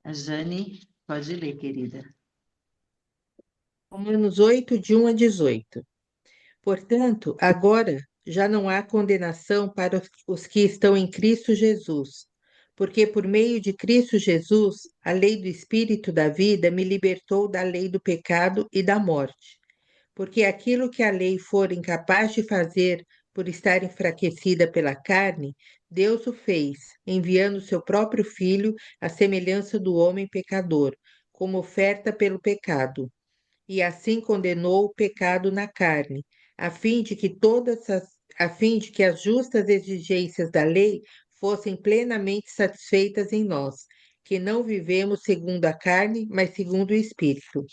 A Jane, pode ler, querida. Romanos 8, de 1 a 18. Portanto, agora já não há condenação para os que estão em Cristo Jesus, porque por meio de Cristo Jesus, a lei do Espírito da vida me libertou da lei do pecado e da morte. Porque aquilo que a lei for incapaz de fazer por estar enfraquecida pela carne, Deus o fez, enviando seu próprio Filho à semelhança do homem pecador, como oferta pelo pecado, e assim condenou o pecado na carne, a fim de que a fim de que as justas exigências da lei fossem plenamente satisfeitas em nós, que não vivemos segundo a carne, mas segundo o Espírito.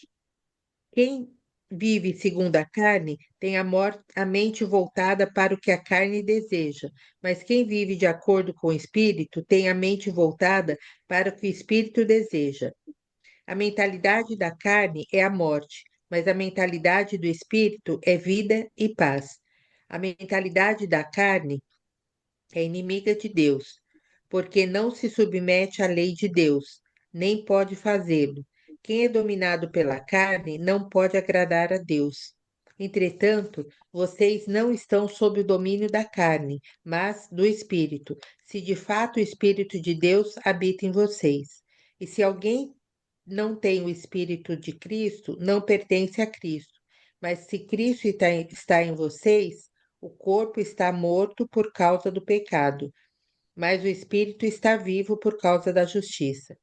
Quem vive segundo a carne tem a mente voltada para o que a carne deseja, mas quem vive de acordo com o Espírito tem a mente voltada para o que o Espírito deseja. A mentalidade da carne é a morte, mas a mentalidade do espírito é vida e paz. A mentalidade da carne é inimiga de Deus, porque não se submete à lei de Deus, nem pode fazê-lo. Quem é dominado pela carne não pode agradar a Deus. Entretanto, vocês não estão sob o domínio da carne, mas do Espírito, se de fato o Espírito de Deus habita em vocês. E se alguém não tem o Espírito de Cristo, não pertence a Cristo. Mas se Cristo está em vocês, o corpo está morto por causa do pecado, mas o espírito está vivo por causa da justiça.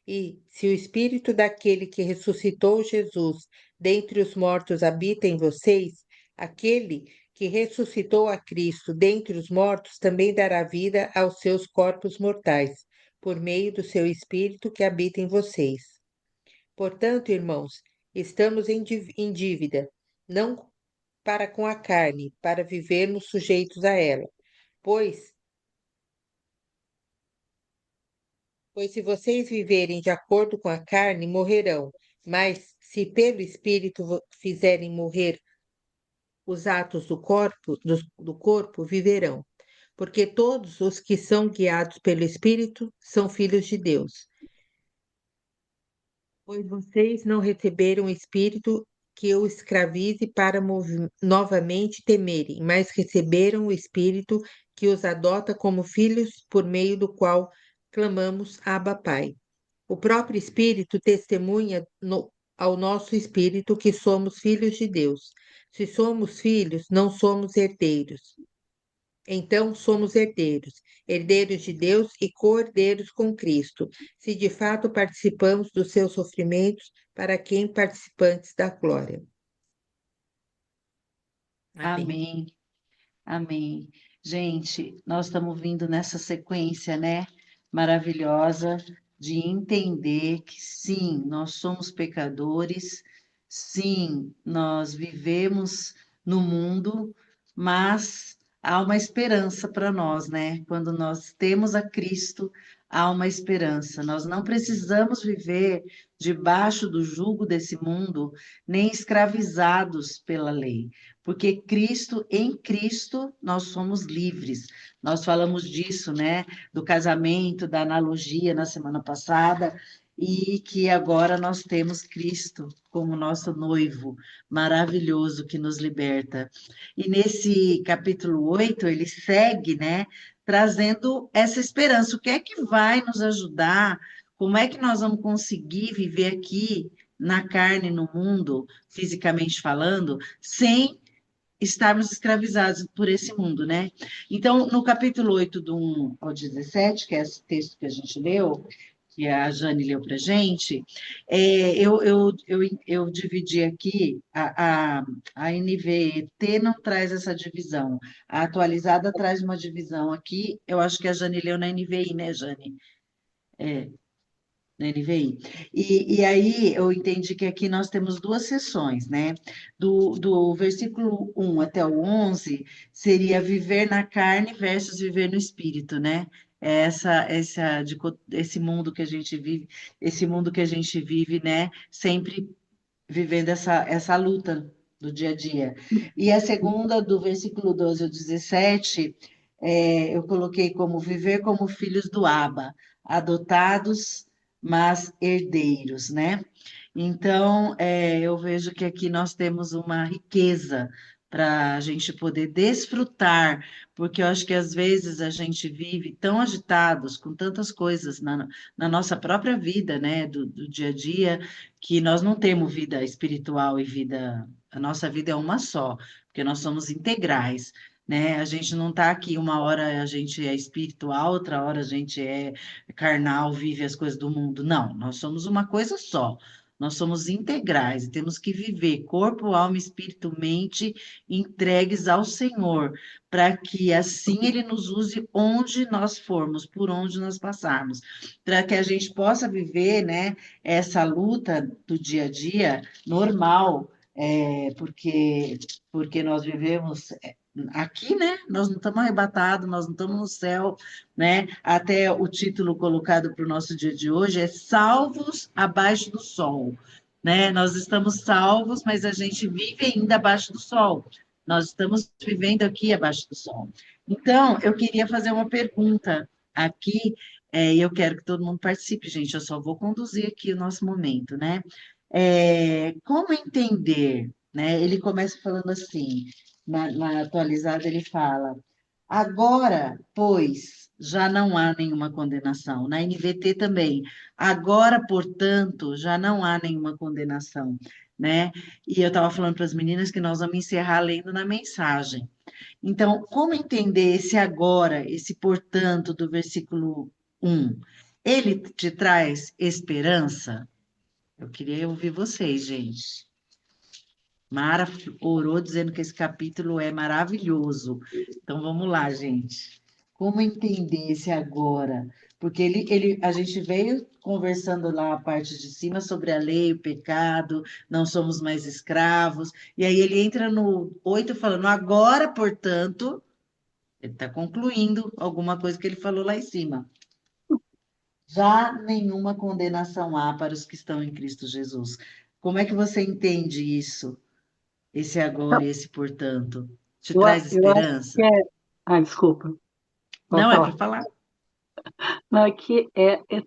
E se o espírito daquele que ressuscitou Jesus dentre os mortos habita em vocês, aquele que ressuscitou a Cristo dentre os mortos também dará vida aos seus corpos mortais, por meio do seu espírito que habita em vocês. Portanto, irmãos, estamos em dívida, não para com a carne, para vivermos sujeitos a ela. Pois, pois se vocês viverem de acordo com a carne, morrerão. Mas se pelo Espírito fizerem morrer os atos do corpo, viverão. Porque todos os que são guiados pelo Espírito são filhos de Deus. Pois vocês não receberam o Espírito que o escravize para novamente temerem, mas receberam o Espírito que os adota como filhos, por meio do qual clamamos Abba, Pai. O próprio Espírito testemunha ao nosso espírito que somos filhos de Deus. Se somos filhos, não somos herdeiros. Então somos herdeiros, herdeiros de Deus e co-herdeiros com Cristo, se de fato participamos dos seus sofrimentos, para quem participantes da glória. Amém. Amém, amém. Gente, nós estamos vindo nessa sequência, né? Maravilhosa de entender que sim, nós somos pecadores, sim, nós vivemos no mundo, mas há uma esperança para nós, né? Quando nós temos a Cristo, há uma esperança. Nós não precisamos viver debaixo do jugo desse mundo, nem escravizados pela lei, porque Cristo, em Cristo, nós somos livres. Nós falamos disso, né? Do casamento, da analogia na semana passada, e que agora nós temos Cristo como nosso noivo maravilhoso que nos liberta. E nesse capítulo 8 ele segue, né? Trazendo essa esperança. O que é que vai nos ajudar? Como é que nós vamos conseguir viver aqui na carne, no mundo, fisicamente falando, sem estarmos escravizados por esse mundo, né? Então, no capítulo 8, do 1 ao 17, que é esse texto que a gente leu, que a Jane leu para a gente, eu dividi aqui, a NVT não traz essa divisão, a atualizada traz uma divisão aqui, eu acho que a Jane leu na NVI, né, Jane? É, na NVI. E aí eu entendi que aqui nós temos duas sessões, né? Do versículo 1 até o 11 seria viver na carne versus viver no espírito, né? Esse mundo que a gente vive, esse mundo que a gente vive, né? Sempre vivendo essa luta do dia a dia. E a segunda, do versículo 12 ao 17, eu coloquei como viver como filhos do Abba, adotados mas herdeiros, né? Então, eu vejo que aqui nós temos uma riqueza para a gente poder desfrutar, porque eu acho que às vezes a gente vive tão agitados com tantas coisas na nossa própria vida, né, do dia a dia, que nós não temos vida espiritual e vida, a nossa vida é uma só, porque nós somos integrais. Né? A gente não está aqui, uma hora a gente é espiritual, outra hora a gente é carnal, vive as coisas do mundo. Não, nós somos uma coisa só. Nós somos integrais e temos que viver corpo, alma, espírito, mente entregues ao Senhor, para que assim Ele nos use onde nós formos, por onde nós passarmos, para que a gente possa viver, né, essa luta do dia a dia normal, porque nós vivemos aqui, né? Nós não estamos arrebatados, nós não estamos no céu, né? Até o título colocado para o nosso dia de hoje é Salvos abaixo do sol, né? Nós estamos salvos, mas a gente vive ainda abaixo do sol. Nós estamos vivendo aqui abaixo do sol. Então, eu queria fazer uma pergunta aqui, e eu quero que todo mundo participe, gente. Eu só vou conduzir aqui o nosso momento, né? Como entender, né? Ele começa falando assim, na atualizada ele fala. Agora, pois, já não há nenhuma condenação. Na NVT também. Agora, portanto, já não há nenhuma condenação, né? E eu estava falando para as meninas que nós vamos encerrar lendo na mensagem. Então, como entender esse agora, esse portanto do versículo 1? Ele te traz esperança? Eu queria ouvir vocês, gente. Mara orou dizendo que esse capítulo é maravilhoso. Então vamos lá, gente. Como entender esse agora? Porque a gente veio conversando lá a parte de cima sobre a lei, o pecado, não somos mais escravos. E aí ele entra no 8 falando, agora, portanto, ele está concluindo alguma coisa que ele falou lá em cima. Já nenhuma condenação há para os que estão em Cristo Jesus. Como é que você entende isso? Esse agora e esse portanto. Te traz Eu acho que esperança? é. Ah, desculpa, pode Não é para falar. falar. Não, é que é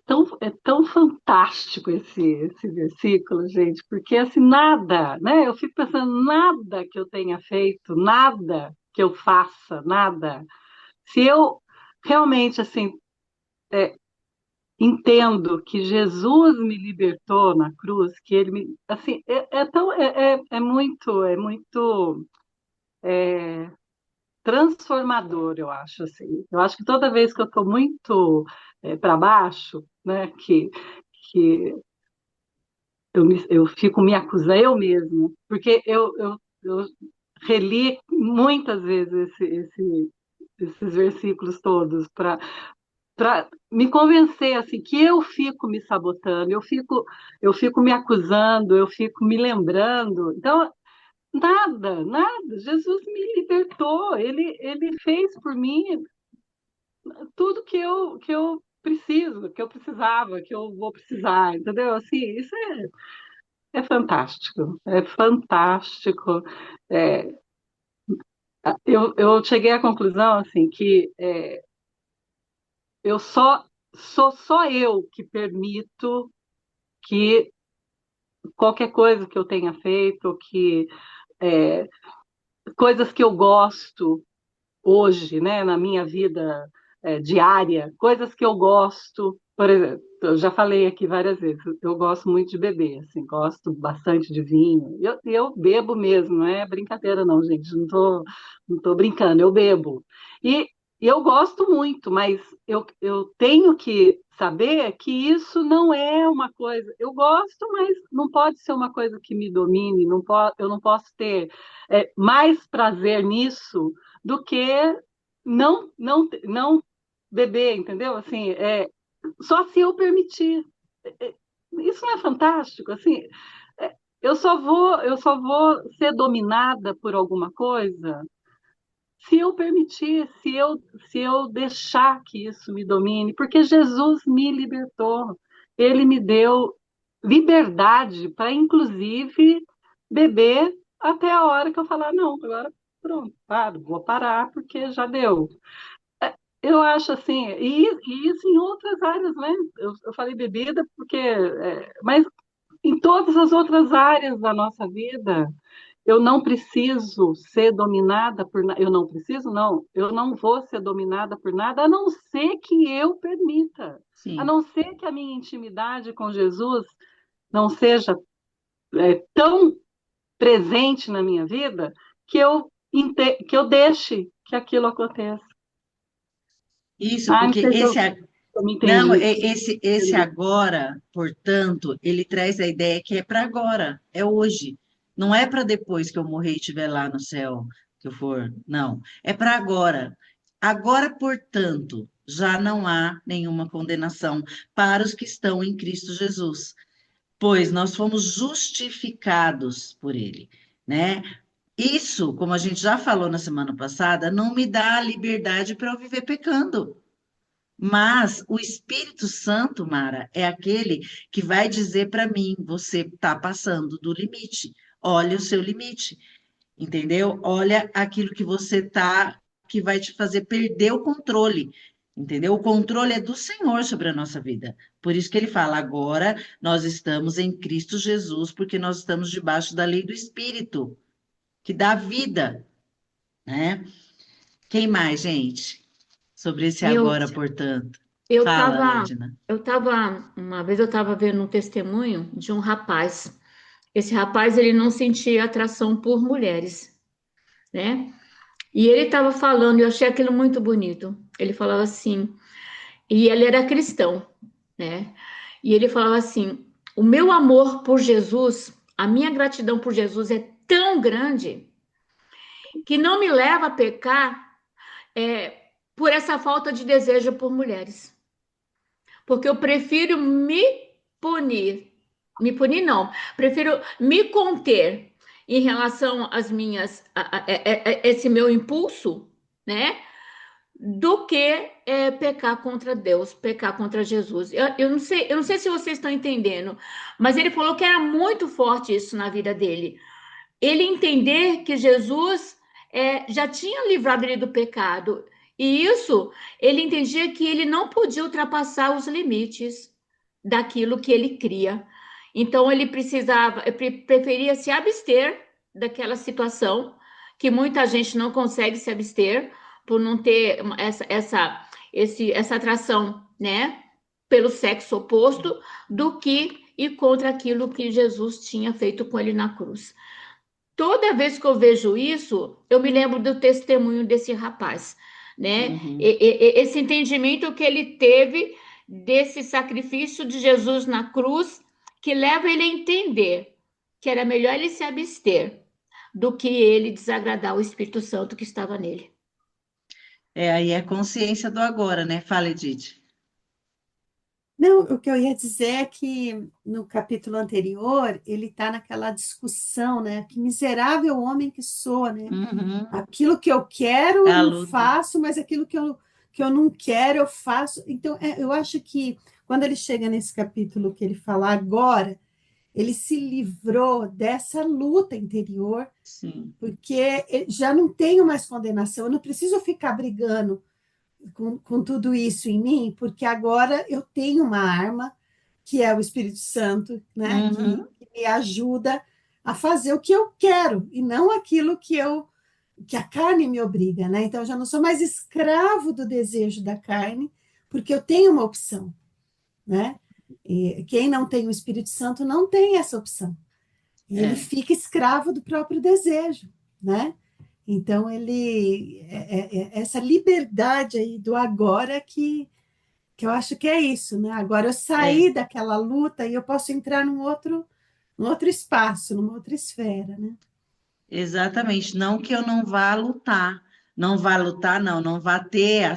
tão fantástico esse versículo, gente, porque assim, nada, né? Eu fico pensando, nada que eu tenha feito, nada que eu faça, nada. Se eu realmente, assim, entendo que Jesus me libertou na cruz, que ele me, assim, é muito transformador, eu acho assim. Eu acho que toda vez que eu estou muito para baixo, né, que eu fico me acusando eu mesmo, porque eu reli muitas vezes esses versículos todos para me convencer assim que eu fico me sabotando, eu fico me acusando, eu fico me lembrando. Então, nada, nada. Jesus me libertou. Ele fez por mim tudo que eu preciso, que eu precisava, que eu vou precisar, entendeu? Assim, isso é fantástico. É fantástico. É, eu cheguei à conclusão assim que eu sou só eu que permito que qualquer coisa que eu tenha feito, que é, coisas que eu gosto hoje, né, na minha vida diária, coisas que eu gosto, por exemplo, eu já falei aqui várias vezes, eu gosto muito de beber, assim, gosto bastante de vinho, eu bebo mesmo, não é brincadeira não, gente, não tô brincando, eu bebo. E eu gosto muito, mas eu tenho que saber que isso não é uma coisa, eu gosto, mas não pode ser uma coisa que me domine, eu não posso ter mais prazer nisso do que não beber, entendeu? Assim, só se eu permitir. Isso não é fantástico, assim. Eu só vou ser dominada por alguma coisa se eu permitir, se eu deixar que isso me domine, porque Jesus me libertou. Ele me deu liberdade para, inclusive, beber até a hora que eu falar, não, agora pronto, paro, vou parar porque já deu. Eu acho assim, e isso em outras áreas, né? Eu falei bebida porque, mas em todas as outras áreas da nossa vida, eu não preciso ser dominada por nada. Eu não preciso, não. Eu não vou ser dominada por nada, a não ser que eu permita. A Sim. não ser que a minha intimidade com Jesus não seja tão presente na minha vida que eu deixe que aquilo aconteça. Isso, Ah, não porque sei se esse, eu me não, entendi. esse agora, portanto, ele traz a ideia que é para agora, é hoje. Não é para depois que eu morrer e estiver lá no céu, que eu for. Não, é para agora. Agora, portanto, já não há nenhuma condenação para os que estão em Cristo Jesus, pois nós fomos justificados por ele, né? Isso, como a gente já falou na semana passada, não me dá a liberdade para eu viver pecando. Mas o Espírito Santo, Mara, é aquele que vai dizer para mim: você está passando do limite. Olha o seu limite, entendeu? Olha aquilo que você está, que vai te fazer perder o controle, entendeu? O controle é do Senhor sobre a nossa vida. Por isso que ele fala: agora nós estamos em Cristo Jesus, porque nós estamos debaixo da lei do Espírito, que dá vida, né? Quem mais, gente? Sobre esse Eu, agora, portanto. eu Fala, tava, Edna. uma vez eu tava vendo um testemunho de um rapaz. Esse rapaz, ele não sentia atração por mulheres, né? E ele estava falando, eu achei aquilo muito bonito. Ele falava assim, e ele era cristão, né? E ele falava assim: o meu amor por Jesus, a minha gratidão por Jesus é tão grande que não me leva a pecar por essa falta de desejo por mulheres. Porque eu prefiro me punir não, prefiro me conter em relação às minhas, esse meu impulso, né? Do que pecar contra Deus, pecar contra Jesus. Eu não sei se vocês estão entendendo, mas ele falou que era muito forte isso na vida dele. Ele entender que Jesus já tinha livrado ele do pecado. E isso, ele entendia que ele não podia ultrapassar os limites daquilo que ele cria. Então, ele precisava, preferia se abster daquela situação, que muita gente não consegue se abster, por não ter essa atração, né, pelo sexo oposto, do que ir contra aquilo que Jesus tinha feito com ele na cruz. Toda vez que eu vejo isso, eu me lembro do testemunho desse rapaz, né? Uhum. Esse entendimento que ele teve desse sacrifício de Jesus na cruz, que leva ele a entender que era melhor ele se abster do que ele desagradar o Espírito Santo que estava nele. Aí é consciência do agora, né? Fala, Edith. Não, o que eu ia dizer é que no capítulo anterior ele está naquela discussão, né? Que miserável homem que sou, né? Uhum. Aquilo que eu quero É eu a não luta. faço, mas aquilo que eu não quero eu faço. Então, eu acho que quando ele chega nesse capítulo que ele fala agora, ele se livrou dessa luta interior, Sim. porque já não tenho mais condenação, eu não preciso ficar brigando com tudo isso em mim, porque agora eu tenho uma arma, que é o Espírito Santo, né, Uhum. que me ajuda a fazer o que eu quero e não aquilo que a carne me obriga, né? Então eu já não sou mais escravo do desejo da carne, porque eu tenho uma opção, né? E quem não tem o Espírito Santo não tem essa opção. E ele É. fica escravo do próprio desejo, né? Então ele essa liberdade aí do agora que eu acho que é isso, né? Agora eu É. saí daquela luta e eu posso entrar num outro espaço, numa outra esfera, né? Exatamente. Não que eu não vá lutar. Não vá lutar, não. Não vá ter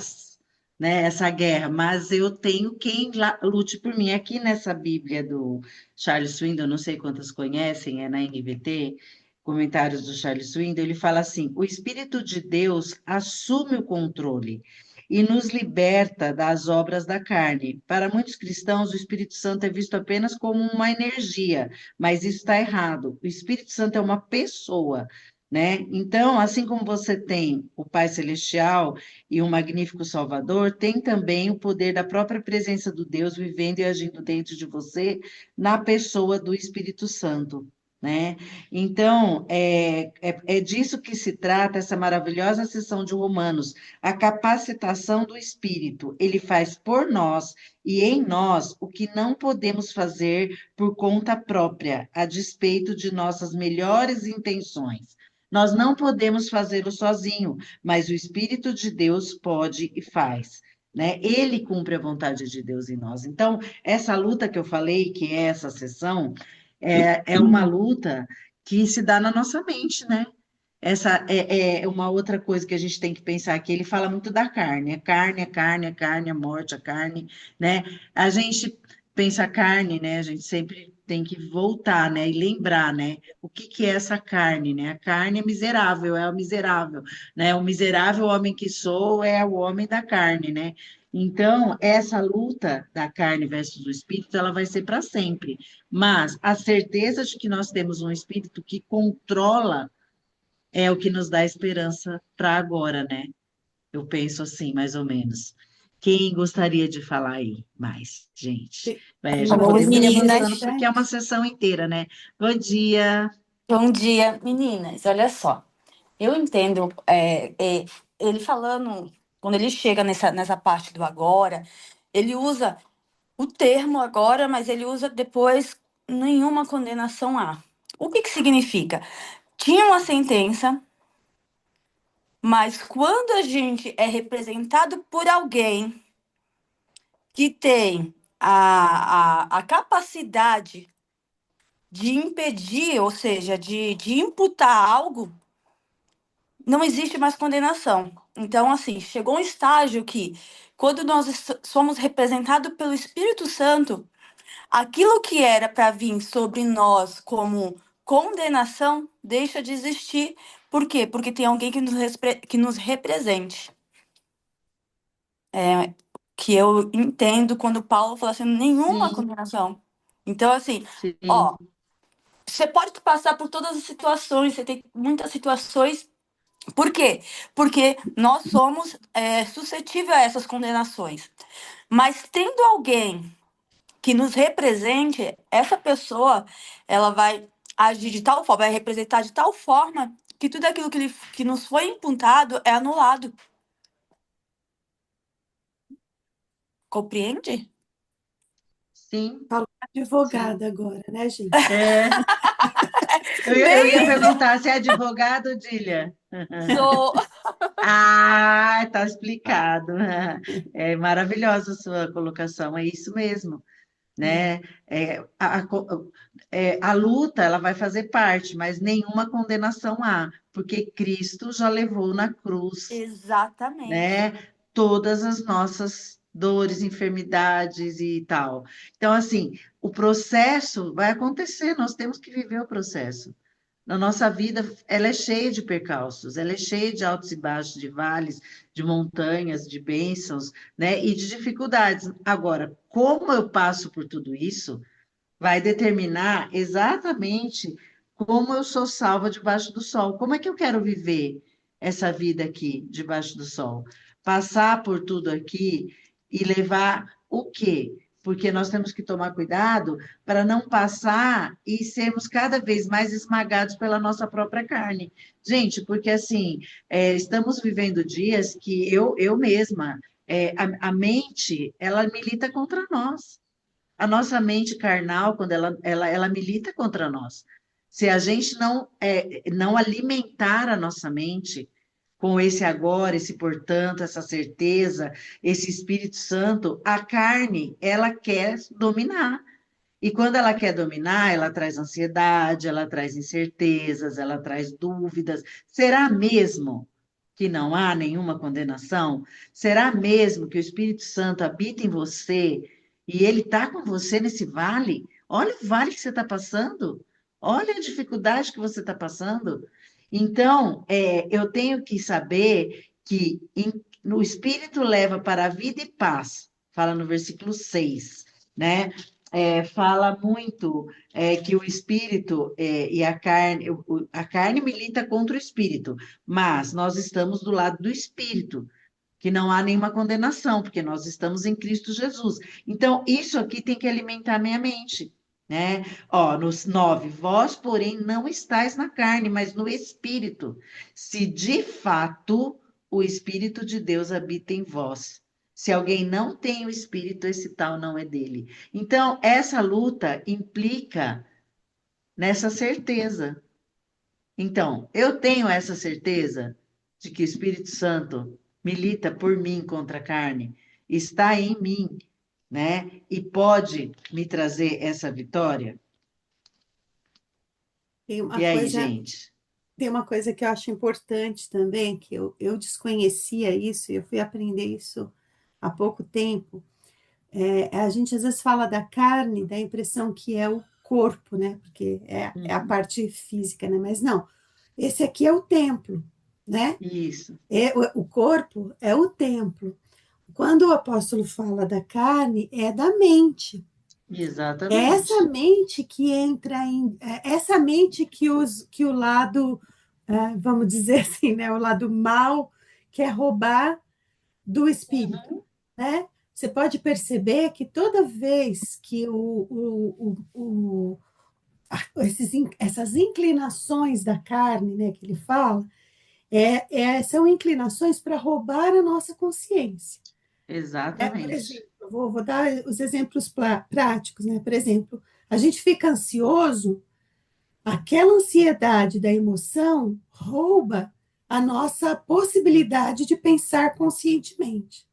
né, essa guerra. Mas eu tenho quem lute por mim. Aqui nessa Bíblia do Charles Swindoll, não sei quantas conhecem, é na NVT, comentários do Charles Swindoll, ele fala assim: o Espírito de Deus assume o controle e nos liberta das obras da carne. Para muitos cristãos, o Espírito Santo é visto apenas como uma energia, mas isso está errado. O Espírito Santo é uma pessoa, né? Então, assim como você tem o Pai Celestial e um magnífico Salvador, tem também o poder da própria presença do Deus vivendo e agindo dentro de você na pessoa do Espírito Santo, né? Então, é disso que se trata essa maravilhosa sessão de Romanos, a capacitação do Espírito. Ele faz por nós e em nós o que não podemos fazer por conta própria, a despeito de nossas melhores intenções. Nós não podemos fazê-lo sozinho, mas o Espírito de Deus pode e faz, né? Ele cumpre a vontade de Deus em nós. Então, essa luta que eu falei, que é essa sessão, é uma luta que se dá na nossa mente, né? Essa é uma outra coisa que a gente tem que pensar aqui. Ele fala muito da carne, a carne, a carne, a carne, a morte, a carne, né? A gente pensa carne, né? A gente sempre tem que voltar, né? E lembrar, né? O que que é essa carne, né? A carne é o miserável, né? O miserável homem que sou é o homem da carne, né? Então, essa luta da carne versus o espírito, ela vai ser para sempre. Mas a certeza de que nós temos um espírito que controla é o que nos dá esperança para agora, né? Eu penso assim, mais ou menos. Quem gostaria de falar aí mais, gente? Já Uma Oi, podemos ir questão do avançando, meninas. porque é uma chat. sessão inteira, né? Bom dia. Bom dia, meninas. Olha só, eu entendo ele falando, quando ele chega nessa parte do agora, ele usa o termo agora, mas ele usa depois nenhuma condenação há. O que que significa? Tinha uma sentença, mas quando a gente é representado por alguém que tem a capacidade de impedir, ou seja, de imputar algo, não existe mais condenação. Então, assim, chegou um estágio que, quando nós somos representados pelo Espírito Santo, aquilo que era para vir sobre nós como condenação deixa de existir. Por quê? Porque tem alguém que nos represente. Que eu entendo quando Paulo fala assim, nenhuma Sim, condenação. Então, assim, sim, ó, você pode passar por todas as situações, você tem muitas situações. Por quê? Porque nós somos suscetíveis a essas condenações. Mas tendo alguém que nos represente, essa pessoa, ela vai agir de tal forma, vai representar de tal forma que tudo aquilo que nos foi imputado é anulado. Compreende? sim, Falou sim. advogada agora, né, gente? É, eu ia Bem, perguntar se é advogado, Dília. sou. Ah, tá explicado. É maravilhosa a sua colocação, é isso mesmo. É, Né? A luta ela vai fazer parte, mas nenhuma condenação há, porque Cristo já levou na cruz, Exatamente. né, todas as nossas dores, enfermidades e tal. Então, assim, o processo vai acontecer, nós temos que viver o processo. Na nossa vida, ela é cheia de percalços, ela é cheia de altos e baixos, de vales, de montanhas, de bênçãos, né? E de dificuldades. Agora, como eu passo por tudo isso, vai determinar exatamente como eu sou salva debaixo do sol. Como é que eu quero viver essa vida aqui, debaixo do sol? Passar por tudo aqui e levar o quê? Porque nós temos que tomar cuidado para não passar e sermos cada vez mais esmagados pela nossa própria carne. Gente, porque assim, estamos vivendo dias que eu mesma, a mente, ela milita contra nós. A nossa mente carnal, quando ela milita contra nós. Se a gente não alimentar a nossa mente com esse agora, esse portanto, essa certeza, esse Espírito Santo, a carne, ela quer dominar. E quando ela quer dominar, ela traz ansiedade, ela traz incertezas, ela traz dúvidas. Será mesmo que não há nenhuma condenação? Será mesmo que o Espírito Santo habita em você e ele está com você nesse vale? Olha o vale que você está passando. Olha a dificuldade que você está passando. Então, eu tenho que saber que o Espírito leva para a vida e paz, fala no versículo 6, né? fala muito que o espírito e a carne, a carne milita contra o espírito, mas nós estamos do lado do espírito, que não há nenhuma condenação, porque nós estamos em Cristo Jesus. Então, isso aqui tem que alimentar minha mente, né? Ó, nos 9, vós, porém, não estáis na carne, mas no espírito, se de fato o Espírito de Deus habita em vós. Se alguém não tem o Espírito, esse tal não é dele. Então, essa luta implica nessa certeza. Então, eu tenho essa certeza de que o Espírito Santo milita por mim contra a carne, está em mim, né? E pode me trazer essa vitória. Tem uma E aí, coisa, gente? tem uma coisa que eu acho importante também, que eu desconhecia isso, e eu fui aprender isso há pouco tempo. A gente às vezes fala da carne, dá a impressão que é o corpo, né? Porque é a parte física, né? Mas não, esse aqui é o templo, né? Isso, O corpo é o templo. Quando o apóstolo fala da carne, é da mente. É essa exatamente. mente que entra essa mente que o lado, vamos dizer assim, né? O lado mal quer roubar do espírito, né? Você pode perceber que toda vez que essas inclinações da carne, né, que ele fala, são inclinações para roubar a nossa consciência. Por Exatamente. exemplo, vou dar os exemplos práticos, né? Por exemplo, a gente fica ansioso, aquela ansiedade da emoção rouba a nossa possibilidade de pensar conscientemente,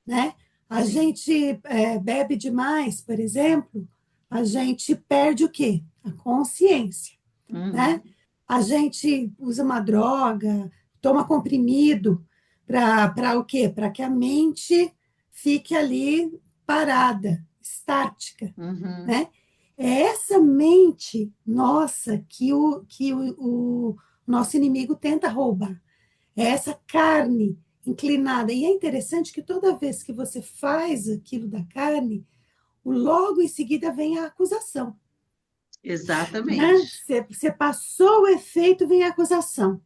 né? A Sim. gente bebe demais, por exemplo, a gente perde o quê? A consciência, né? Uhum. A gente usa uma droga, toma comprimido para o quê? Para que a mente fique ali parada, estática, Uhum. né? É essa mente nossa que o nosso inimigo tenta roubar. É essa carne inclinada. E é interessante que toda vez que você faz aquilo da carne, logo em seguida vem a acusação, né? Exatamente. Você passou o efeito, vem a acusação.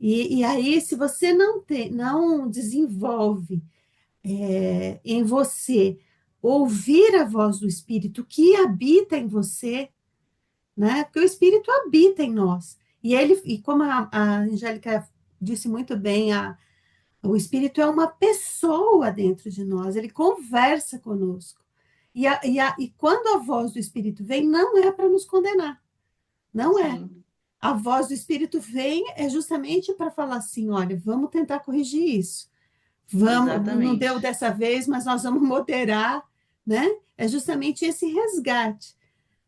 E aí, se você não desenvolve em você ouvir a voz do Espírito que habita em você, né? Porque o Espírito habita em nós. E como a Angélica disse muito bem, o Espírito é uma pessoa dentro de nós, ele conversa conosco. E quando a voz do Espírito vem, não é para nos condenar, não é. Sim, A voz do Espírito vem justamente para falar assim: olha, vamos tentar corrigir isso. Vamos, não deu exatamente. dessa vez, mas nós vamos moderar, né? É justamente esse resgate,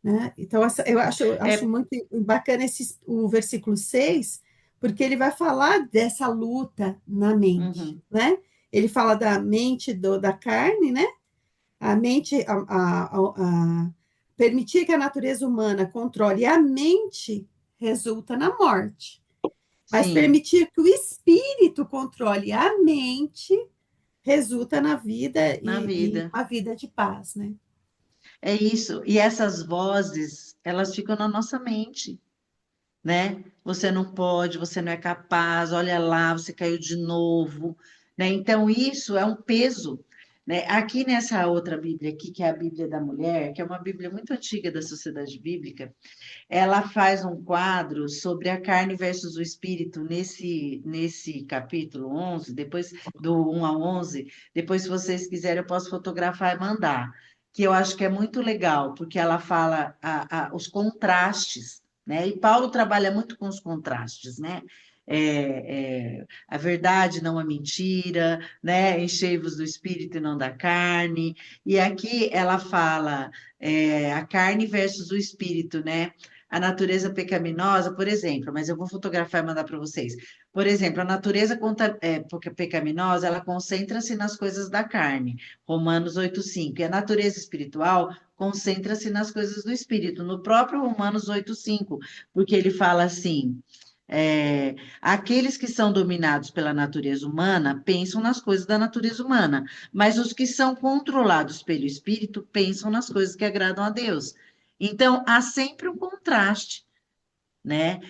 né? Então, eu acho É, muito bacana o versículo 6, porque ele vai falar dessa luta na mente, uhum. né? Ele fala da mente da carne, né? A mente, permitir que a natureza humana controle a mente resulta na morte, mas Sim, permitir que o espírito controle a mente resulta na vida na e vida. uma vida de paz, né? É isso. E essas vozes, elas ficam na nossa mente, né? Você não pode, você não é capaz, olha lá, você caiu de novo, né? Então, isso é um peso, né? Aqui nessa outra Bíblia aqui, que é a Bíblia da Mulher, que é uma Bíblia muito antiga da Sociedade Bíblica, ela faz um quadro sobre a carne versus o espírito nesse capítulo 11, depois do 1 a 11. Depois, se vocês quiserem, eu posso fotografar e mandar, que eu acho que é muito legal, porque ela fala os contrastes, né? E Paulo trabalha muito com os contrastes, né? A verdade, não a mentira, né? Enchei-vos do espírito e não da carne. E aqui ela fala a carne versus o espírito, né? A natureza pecaminosa, por exemplo, mas eu vou fotografar e mandar para vocês. Por exemplo, a natureza pecaminosa, ela concentra-se nas coisas da carne, Romanos 8,5. E a natureza espiritual concentra-se nas coisas do espírito, no próprio Romanos 8,5, porque ele fala assim: Aqueles que são dominados pela natureza humana pensam nas coisas da natureza humana, mas os que são controlados pelo Espírito pensam nas coisas que agradam a Deus. Então, há sempre um contraste, né?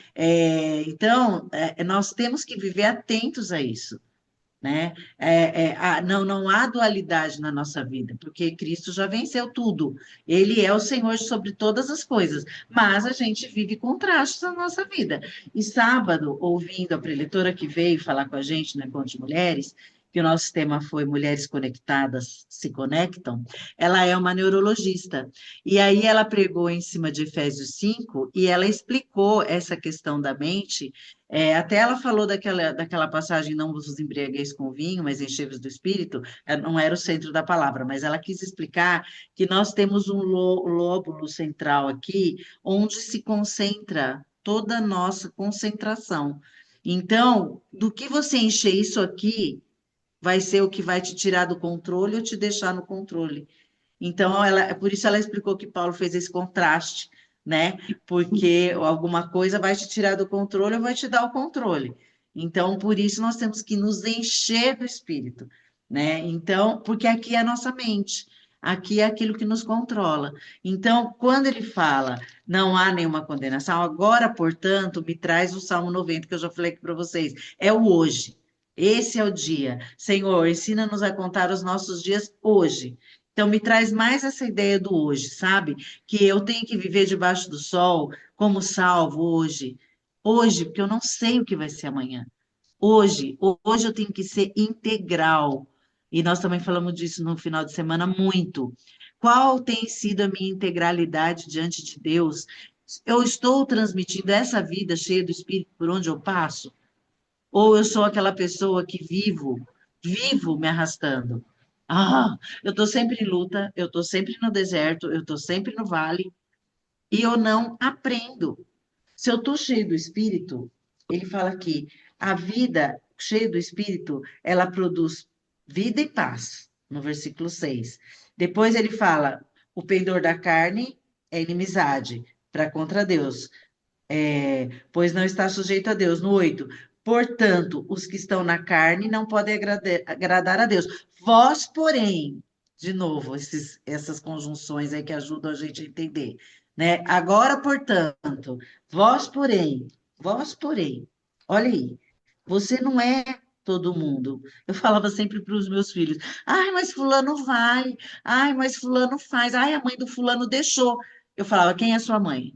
Então, nós temos que viver atentos a isso, né? Não há dualidade na nossa vida, porque Cristo já venceu tudo. Ele é o Senhor sobre todas as coisas, mas a gente vive contrastes na nossa vida. E sábado, ouvindo a preletora que veio falar com a gente no Encontro de Mulheres, que o nosso tema foi Mulheres Conectadas se Conectam, ela é uma neurologista. E aí ela pregou em cima de Efésios 5 e ela explicou essa questão da mente. Até ela falou daquela passagem, não vos embriagueis com vinho, mas enchei-vos do Espírito, não era o centro da palavra, mas ela quis explicar que nós temos um lóbulo central aqui, onde se concentra toda a nossa concentração. Então, do que você encher isso aqui, vai ser o que vai te tirar do controle ou te deixar no controle. Então, por isso ela explicou que Paulo fez esse contraste, né? Porque alguma coisa vai te tirar do controle ou vai te dar o controle. Então, por isso nós temos que nos encher do Espírito, né? Então, porque aqui é a nossa mente, aqui é aquilo que nos controla. Então, quando ele fala, não há nenhuma condenação, agora, portanto, me traz o Salmo 90, que eu já falei aqui para vocês, é o hoje. Esse é o dia. Senhor, ensina-nos a contar os nossos dias hoje. Então, me traz mais essa ideia do hoje, sabe? Que eu tenho que viver debaixo do sol como salvo hoje. Hoje, porque eu não sei o que vai ser amanhã. Hoje eu tenho que ser integral. E nós também falamos disso no final de semana muito. Qual tem sido a minha integralidade diante de Deus? Eu estou transmitindo essa vida cheia do Espírito por onde eu passo? Ou eu sou aquela pessoa que vivo me arrastando? Eu estou sempre em luta, eu estou sempre no deserto, eu estou sempre no vale, e eu não aprendo. Se eu estou cheio do Espírito, ele fala que a vida cheia do Espírito, ela produz vida e paz, no versículo 6. Depois ele fala, o pendor da carne é inimizade para contra Deus, pois não está sujeito a Deus. No 8, portanto, os que estão na carne não podem agradar a Deus. Vós, porém, de novo, essas conjunções aí que ajudam a gente a entender, né? Agora, portanto, vós, porém, olha aí, você não é todo mundo. Eu falava sempre para os meus filhos, ai, mas fulano vai, ai, mas fulano faz, ai, a mãe do fulano deixou. Eu falava, quem é sua mãe?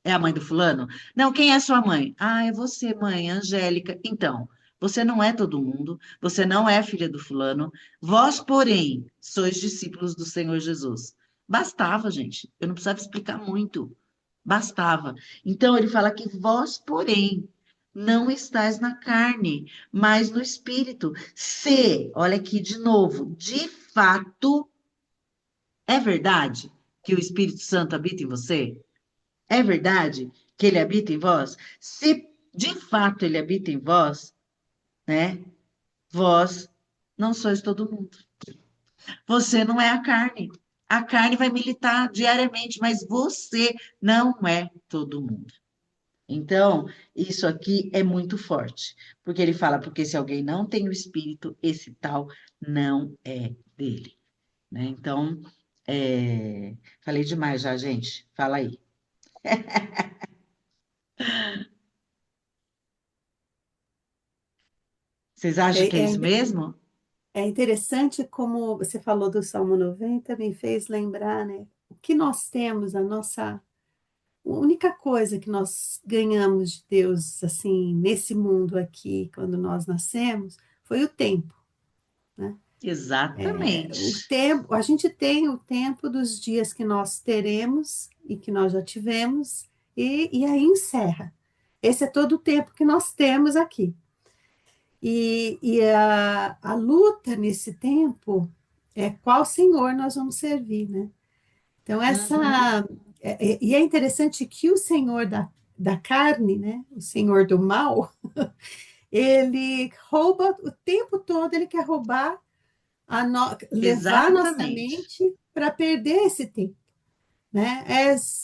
É a mãe do fulano? Não, quem é sua mãe? Ah, é você, mãe, Angélica. Então, você não é todo mundo, você não é filha do fulano. Vós, porém, sois discípulos do Senhor Jesus. Bastava, gente. Eu não precisava explicar muito. Bastava. Então, ele fala que vós, porém, não estáis na carne, mas no espírito. Se, olha aqui de novo, de fato, é verdade que o Espírito Santo habita em você? É verdade que ele habita em vós? Se de fato ele habita em vós, né? Vós não sois todo mundo. Você não é a carne. A carne vai militar diariamente, mas você não é todo mundo. Então, isso aqui é muito forte, porque ele fala, porque se alguém não tem o Espírito, esse tal não é dele, né? Então, falei demais já, gente. Fala aí. Vocês acham que é É, isso é, mesmo? é interessante como você falou do Salmo 90, me fez lembrar, né? O que nós temos, a única coisa que nós ganhamos de Deus, assim, nesse mundo aqui, quando nós nascemos, foi o tempo, né? O Exatamente. tempo, a gente tem o tempo dos dias que nós teremos e que nós já tivemos, e aí encerra. Esse é todo o tempo que nós temos aqui. E a luta nesse tempo é qual Senhor nós vamos servir, né? Então, Uhum. e é interessante que o Senhor da carne, né? O Senhor do mal, ele rouba o tempo todo, ele quer roubar, levar a nossa Exatamente. mente para perder esse tempo, né?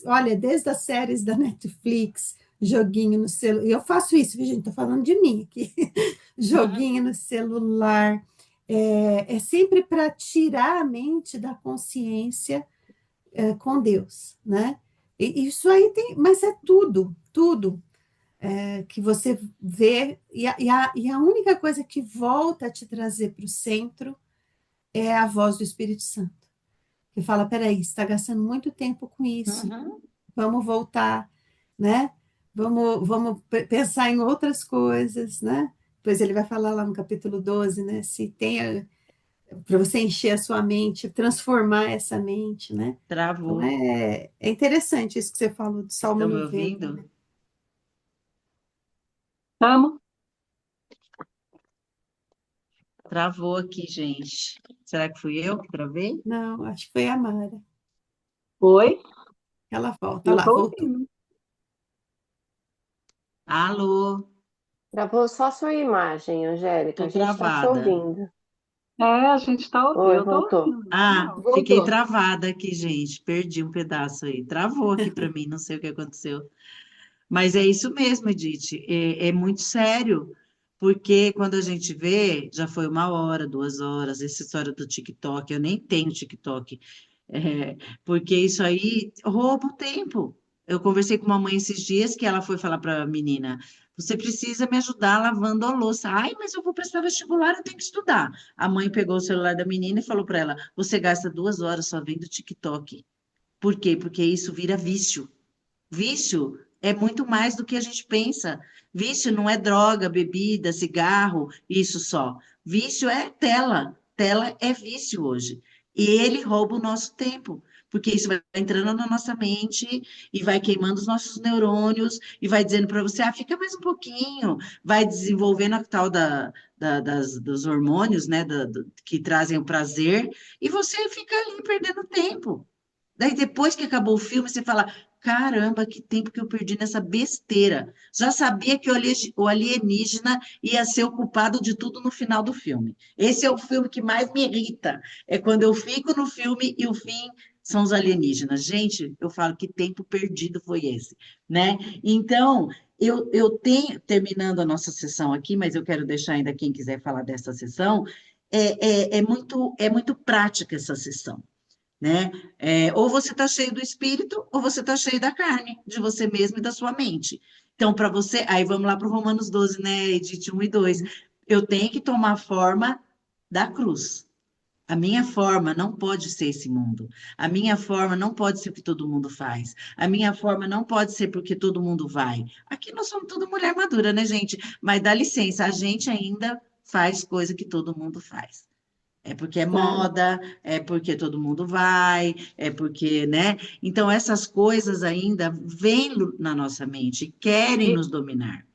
Olha, desde as séries da Netflix, joguinho no celular. E eu faço isso, viu, gente? Tô falando de mim aqui. Joguinho no celular. É sempre para tirar a mente da consciência com Deus, né? E isso aí tem, mas é tudo, tudo que você vê, e a única coisa que volta a te trazer para o centro é a voz do Espírito Santo, que fala, peraí, você está gastando muito tempo com isso, Uhum. vamos voltar, né? Vamos pensar em outras coisas, né? Depois ele vai falar lá no capítulo 12, né? Se tem para você encher a sua mente, transformar essa mente, né? Então Travou. é interessante isso que você falou do Salmo Estão me 90, ouvindo? né? Vamos? Travou aqui, gente. Será que fui eu que travei? Não, acho que foi a Mara. Oi? Ela volta, olha Eu lá, estou voltou. ouvindo. Alô, Travou só sua imagem, Angélica. tô A gente está te travada. ouvindo. A gente está ouvindo. Oi, Eu estou voltou. ouvindo. Ah, Não. fiquei Voltou. travada aqui, gente. Perdi um pedaço aí. Travou aqui para mim, não sei o que aconteceu. Mas é isso mesmo, Edith. É muito sério, porque quando a gente vê, já foi 1 hora, 2 horas, essa história do TikTok, eu nem tenho TikTok, porque isso aí rouba o tempo. Eu conversei com uma mãe esses dias que ela foi falar para a menina: você precisa me ajudar lavando a louça. Ai, mas eu vou prestar vestibular, eu tenho que estudar. A mãe pegou o celular da menina e falou para ela: você gasta 2 horas só vendo TikTok. Por quê? Porque isso vira vício. Vício é muito mais do que a gente pensa. Vício não é droga, bebida, cigarro, isso só. Vício é tela. Tela é vício hoje. E ele rouba o nosso tempo, porque isso vai entrando na nossa mente e vai queimando os nossos neurônios e vai dizendo para você, fica mais um pouquinho, vai desenvolvendo a tal dos hormônios, né, que trazem o prazer, e você fica ali perdendo tempo. Daí depois que acabou o filme, você fala: caramba, que tempo que eu perdi nessa besteira. Já sabia que o alienígena ia ser o culpado de tudo no final do filme. Esse é o filme que mais me irrita. É quando eu fico no filme e o fim são os alienígenas. Gente, eu falo que tempo perdido foi esse, né? Então, eu tenho, terminando a nossa sessão aqui, mas eu quero deixar ainda quem quiser falar dessa sessão, é muito prática essa sessão, né? Ou você está cheio do espírito, ou você está cheio da carne, de você mesmo e da sua mente. Então, para você, aí vamos lá para o Romanos 12, né, Edith 1 e 2. Eu tenho que tomar a forma da cruz. A minha forma não pode ser esse mundo. A minha forma não pode ser o que todo mundo faz. A minha forma não pode ser porque todo mundo vai. Aqui nós somos tudo mulher madura, né, gente? Mas dá licença, a gente ainda faz coisa que todo mundo faz. É porque é Claro. moda, é porque todo mundo vai, é porque, né? Então, essas coisas ainda vêm na nossa mente, querem E, nos dominar.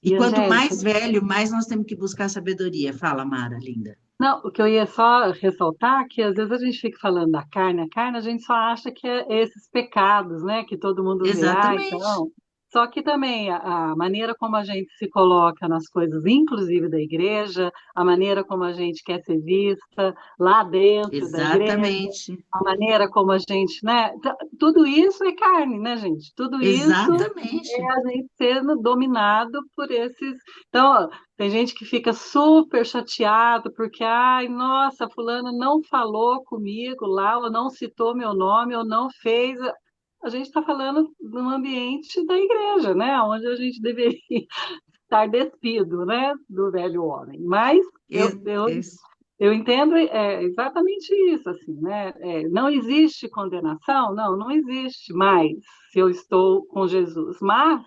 E e quanto Angélica, mais velho, mais nós temos que buscar sabedoria. Fala, Mara, linda. não, o que eu ia só ressaltar é que às vezes a gente fica falando da carne, a carne a gente só acha que é esses pecados, né, que todo mundo vê, Exatamente. então. Só que também a maneira como a gente se coloca nas coisas, inclusive da igreja, a maneira como a gente quer ser vista lá dentro da igreja, Exatamente. a maneira como a gente, né, tudo isso é carne, né, gente? Tudo isso Exatamente. é a gente sendo dominado por esses. Então, tem gente que fica super chateado porque, ai, nossa, fulano não falou comigo lá, ou não citou meu nome, ou não fez. A gente está falando num ambiente da igreja, né? Onde a gente deveria estar despido, né? Do velho homem. Mas eu, E- eu, es- eu entendo exatamente isso, assim, né? Não existe condenação? Não, não existe mais se eu estou com Jesus. Mas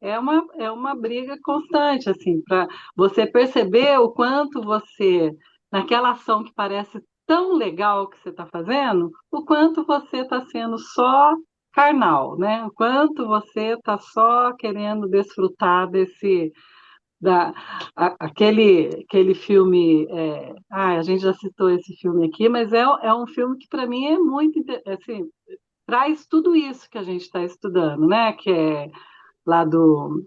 é uma briga constante, assim, para você perceber o quanto você, naquela ação que parece tão legal que você está fazendo, o quanto você está sendo só carnal, né? O quanto você está só querendo desfrutar desse, aquele filme, a gente já citou esse filme aqui, mas é um filme que para mim é muito, assim, traz tudo isso que a gente está estudando, né? Que é lá do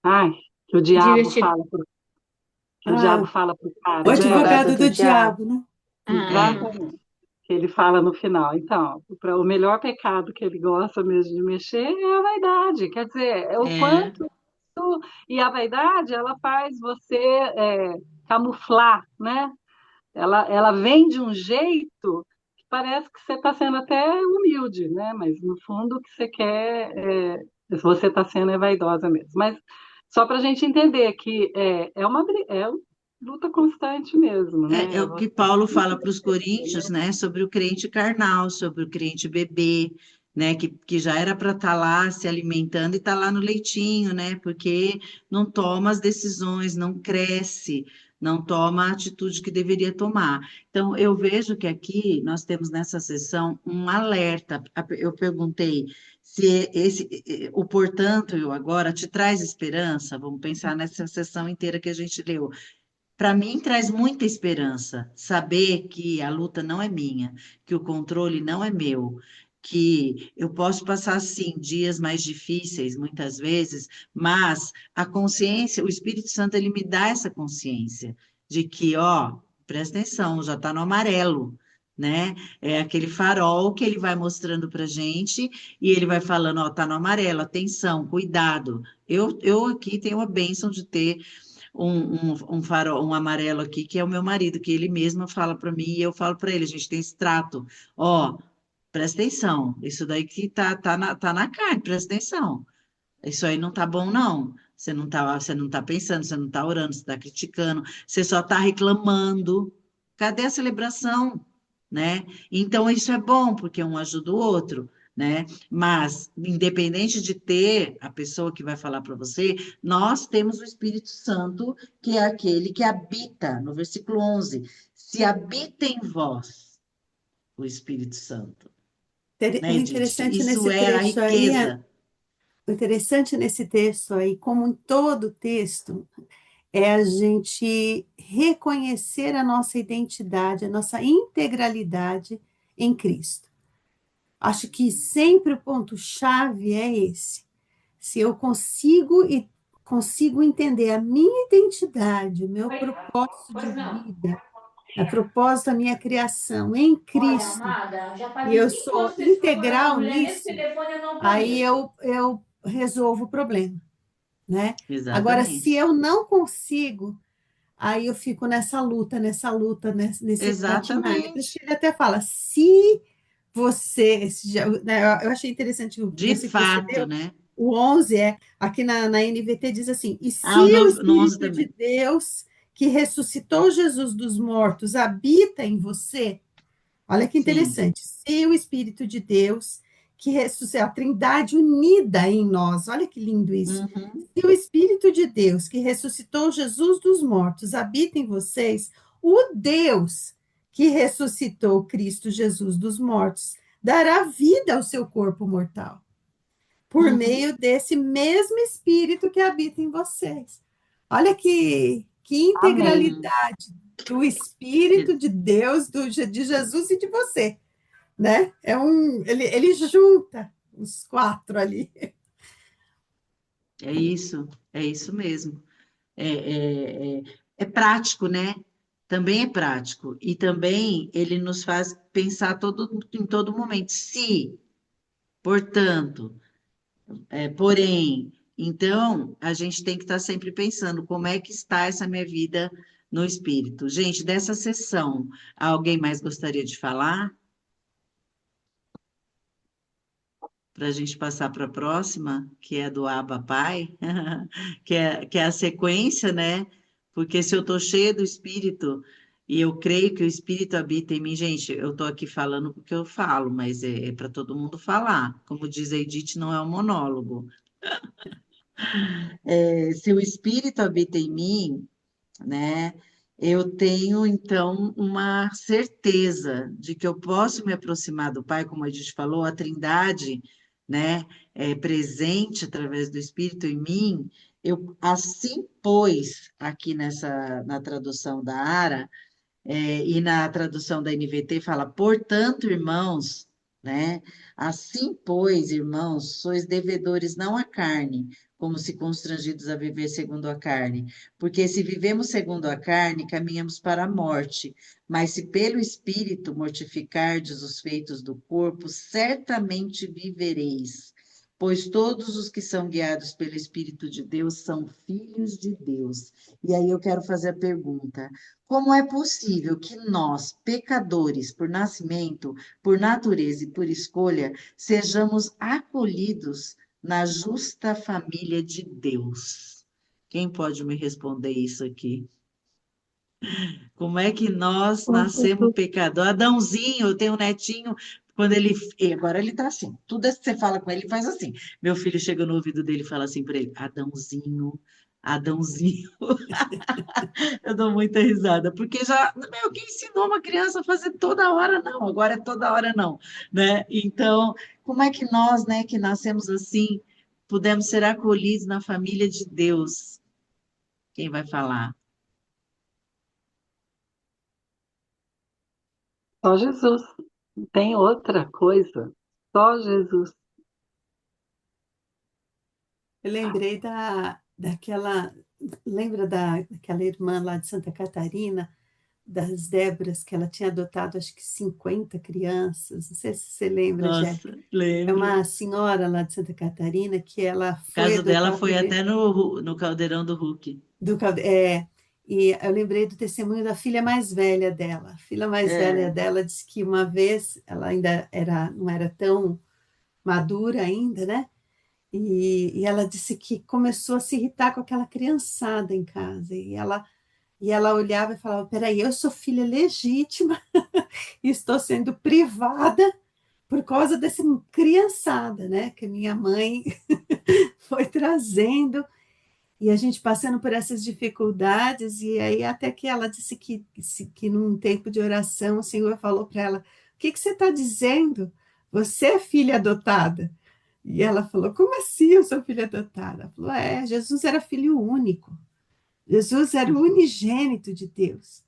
Ai, que o diabo Divertido. fala pro, que o diabo Ah, fala pro o cara, né? Advogado advogado do do diabo. diabo, né? é, Exatamente. que ele fala no final. Então, o melhor pecado que ele gosta mesmo de mexer é a vaidade. Quer dizer, é o É, quanto. E a vaidade, ela faz você camuflar, né? Ela vem de um jeito que parece que você está sendo até humilde, né? Mas no fundo o que você quer se você está sendo vaidosa mesmo. Mas só para a gente entender que é uma luta constante mesmo, é né? o que Você Paulo tem que fala para os coríntios, né, sobre o crente carnal, sobre o crente bebê, né, que já era para estar lá se alimentando e está lá no leitinho, né, porque não toma as decisões, não cresce, não toma a atitude que deveria tomar. Então, eu vejo que aqui nós temos nessa sessão um alerta. Eu perguntei se o portanto, eu agora te traz esperança. Vamos pensar nessa sessão inteira que a gente leu. Para mim, traz muita esperança saber que a luta não é minha, que o controle não é meu, que eu posso passar, sim, dias mais difíceis, muitas vezes, mas a consciência, o Espírito Santo, ele me dá essa consciência de que, ó, presta atenção, já está no amarelo, né? É aquele farol que ele vai mostrando para gente e ele vai falando, ó, tá no amarelo, atenção, cuidado. Eu aqui tenho a bênção de ter um farol, um amarelo aqui, que é o meu marido, que ele mesmo fala para mim e eu falo para ele, a gente tem esse trato, ó, presta atenção, isso daí que tá na carne, presta atenção, isso aí não tá bom, não. Você não tá pensando, você não tá orando, você tá criticando, você só tá reclamando. Cadê a celebração? Né? Então, isso é bom, porque um ajuda o outro, né? Mas, independente de ter a pessoa que vai falar para você, nós temos o Espírito Santo, que é aquele que habita, no versículo 11, se habita em vós o Espírito Santo, O né, Edith? interessante Isso nesse é a trecho aí, riqueza. o interessante nesse texto aí, como em todo texto, é a gente reconhecer a nossa identidade, a nossa integralidade em Cristo. Acho que sempre o ponto-chave é esse. Se eu consigo entender a minha identidade, o meu propósito de Pois não. vida, a propósito da minha criação em Olha, Cristo, amada, já e paguei eu 5 anos sou para procurar uma integral mulher nesse nisso, telefone, eu não aí conheço. eu resolvo o problema, né? Agora, se Exatamente. eu não consigo, aí eu fico nessa luta, nesse patinário. Por isso Exatamente. que ele até fala, se você, né, eu achei interessante o De versículo que você fato, deu, né? o 11 aqui na NVT diz assim, e se Ah, o o no 11 Espírito de também. Deus, que ressuscitou Jesus dos mortos, habita em você, olha que Sim. interessante. Se o Espírito de Deus, que ressuscitou, a Trindade unida em nós, olha que lindo isso. Uhum. Se o Espírito de Deus, que ressuscitou Jesus dos mortos, habita em vocês, o Deus que ressuscitou Cristo Jesus dos mortos, dará vida ao seu corpo mortal, por Uhum. meio desse mesmo Espírito que habita em vocês. Olha que Amém. integralidade do Espírito de Deus, de Jesus e de você, né? Ele junta os quatro ali. É isso mesmo. É prático, né? Também é prático. E também ele nos faz pensar em todo momento. Se, portanto, porém. Então, a gente tem que estar sempre pensando como é que está essa minha vida no espírito. Gente, dessa sessão, alguém mais gostaria de falar? Para a gente passar para a próxima, que é do Abba Pai, que é a sequência, né? Porque se eu estou cheia do Espírito, e eu creio que o Espírito habita em mim, gente, eu estou aqui falando porque eu falo, mas é para todo mundo falar. Como diz a Edith, não é um monólogo. Se o Espírito habita em mim, né? Eu tenho, então, uma certeza de que eu posso me aproximar do Pai, como a gente falou, a Trindade, né, é presente através do Espírito em mim. Eu, assim, pois, aqui na tradução da Ara, e na tradução da NVT fala, portanto, irmãos, né? Assim, pois, irmãos, sois devedores não à carne, como se constrangidos a viver segundo a carne, porque se vivemos segundo a carne, caminhamos para a morte, mas se pelo Espírito mortificardes os feitos do corpo, certamente vivereis. Pois todos os que são guiados pelo Espírito de Deus são filhos de Deus. E aí eu quero fazer a pergunta: como é possível que nós, pecadores por nascimento, por natureza e por escolha, sejamos acolhidos na justa família de Deus? Quem pode me responder isso aqui? Como é que nós Com nascemos certeza. pecador? Adãozinho, eu tenho um netinho, quando ele. E agora ele tá assim. Tudo que você fala com ele, ele faz assim. Meu filho chega no ouvido dele e fala assim para ele: Adãozinho, Adãozinho. Eu dou muita risada, porque já, meu, quem ensinou uma criança a fazer toda hora não, agora é toda hora não, né? Então, como é que nós, né, que nascemos assim, pudemos ser acolhidos na família de Deus? Quem vai falar? Só Jesus. Não tem outra coisa. Só Jesus. Eu lembrei daquela. Lembra daquela irmã lá de Santa Catarina, das Débras, que ela tinha adotado acho que 50 crianças? Não sei se você lembra, Angélica. Nossa, É lembro. uma senhora lá de Santa Catarina que ela O foi caso dela adotar o foi primeiro. até no Caldeirão do Hulk. E eu lembrei do testemunho da filha mais velha dela. A filha mais velha É, dela disse que uma vez ela ainda não era tão madura ainda, né? E ela disse que começou a se irritar com aquela criançada em casa. E ela olhava e falava: Peraí, eu sou filha legítima e estou sendo privada por causa dessa criançada, né? Que minha mãe foi trazendo. E a gente passando por essas dificuldades, e aí até que ela disse que num tempo de oração o Senhor falou para ela: O que você está dizendo? Você é filha adotada. E ela falou: Como assim eu sou filha adotada? Ela falou: Jesus era filho único. Jesus era o unigênito de Deus.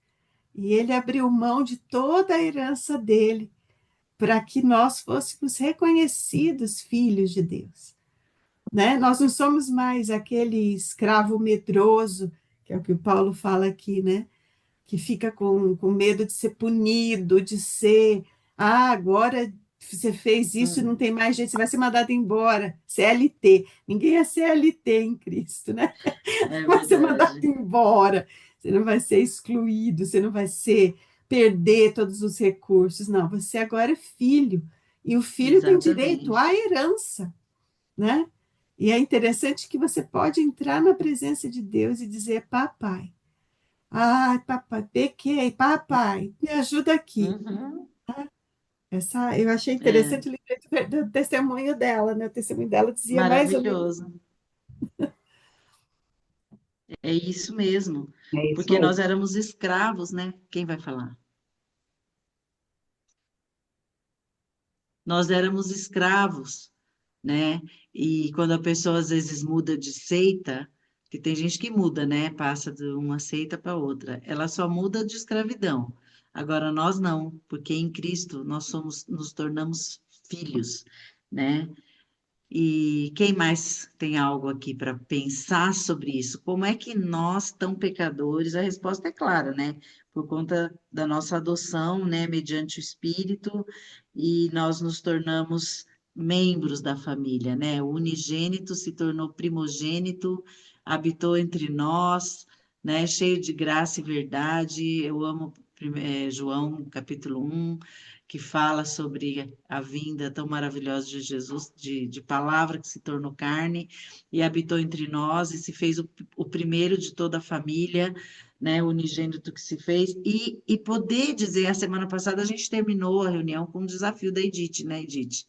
E ele abriu mão de toda a herança dele para que nós fôssemos reconhecidos filhos de Deus, né? Nós não somos mais aquele escravo medroso, que é o que o Paulo fala aqui, né? Que fica com medo de ser punido, de ser, agora você fez isso, não hum, tem mais jeito, você vai ser mandado embora. CLT. Ninguém é CLT em Cristo, né? é Vai ser mandado verdade. embora. Você não vai ser excluído, você não vai perder todos os recursos. Não, você agora é filho. E o filho tem direito à Exatamente. herança, né? E é interessante que você pode entrar na presença de Deus e dizer: Papai, ai, papai, pequei, papai, me ajuda aqui. Uhum, Eu achei é interessante, lembrei do testemunho dela, né? O testemunho dela dizia mais ou menos. maravilhoso. É isso mesmo. É isso Porque nós mesmo. éramos escravos, né? Quem vai falar? Nós éramos escravos, né? E quando a pessoa às vezes muda de seita, que tem gente que muda, né? Passa de uma seita para outra, ela só muda de escravidão. Agora nós não, porque em Cristo nós somos, nos tornamos filhos, né? E quem mais tem algo aqui para pensar sobre isso? Como é que nós, tão pecadores, a resposta é clara, né? Por conta da nossa adoção, né, mediante o Espírito, e nós nos tornamos membros da família, né? O unigênito se tornou primogênito, habitou entre nós, né? Cheio de graça e verdade. Eu amo João, capítulo 1, que fala sobre a vinda tão maravilhosa de Jesus, de palavra que se tornou carne e habitou entre nós e se fez o primeiro de toda a família, né, o unigênito que se fez, e poder dizer, a semana passada a gente terminou a reunião com o desafio da Edith, né, Edith?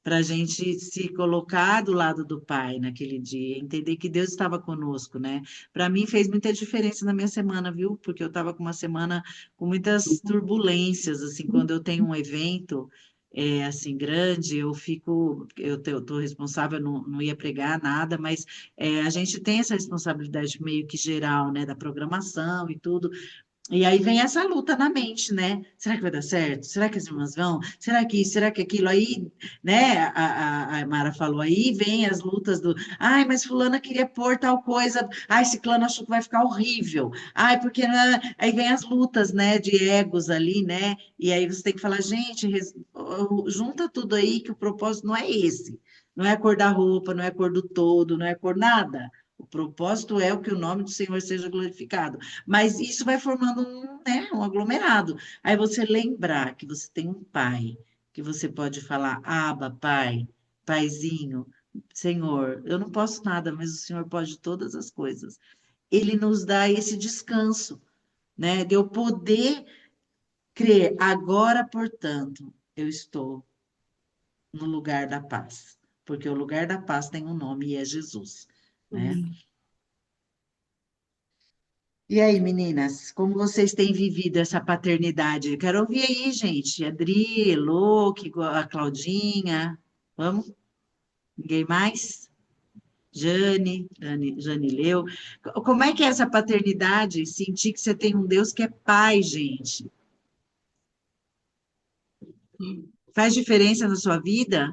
Para a gente se colocar do lado do Pai naquele dia, entender que Deus estava conosco, né? Para mim fez muita diferença na minha semana, viu? Porque eu estava com uma semana com muitas turbulências, assim, quando eu tenho um evento assim grande, eu estou responsável, não ia pregar nada, mas a gente tem essa responsabilidade meio que geral, né, da programação e tudo. E aí vem essa luta na mente, né? Será que vai dar certo? Será que as irmãs vão? Será que isso? Será que aquilo? Aí, né? A Mara falou, aí vem as lutas do, ai, mas fulana queria pôr tal coisa, ai, ciclano achou que vai ficar horrível, ai, porque, né? Aí vem as lutas, né, de egos ali, né? E aí você tem que falar, gente, junta tudo aí que o propósito não é esse. Não é a cor da roupa, não é a cor do todo, não é a cor nada. O propósito é o que o nome do Senhor seja glorificado. Mas isso vai formando um, né, um aglomerado. Aí você lembrar que você tem um pai, que você pode falar, Aba, pai, paizinho, Senhor, eu não posso nada, mas o Senhor pode todas as coisas. Ele nos dá esse descanso, né, de eu poder crer. Agora, portanto, eu estou no lugar da paz, porque o lugar da paz tem um nome e é Jesus, né? Amém. E aí, meninas, como vocês têm vivido essa paternidade? Quero ouvir aí, gente. Adri, Elô, a Claudinha. Vamos? Ninguém mais? Jane Leu. Como é que é essa paternidade? Sentir que você tem um Deus que é pai, gente. Faz diferença na sua vida?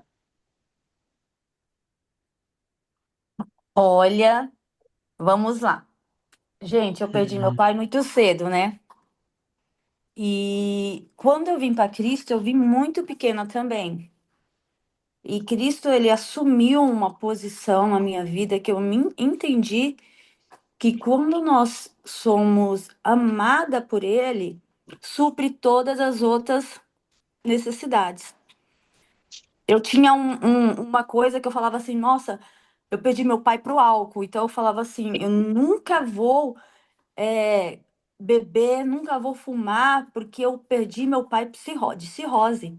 Olha, vamos lá. Gente, eu perdi meu pai muito cedo, né? E quando eu vim para Cristo, eu vim muito pequena também. E Cristo, ele assumiu uma posição na minha vida que eu me entendi que quando nós somos amada por ele, supre todas as outras necessidades. Eu tinha uma coisa que eu falava assim, nossa, eu perdi meu pai pro álcool, então eu falava assim, eu nunca vou beber, nunca vou fumar, porque eu perdi meu pai de cirrose.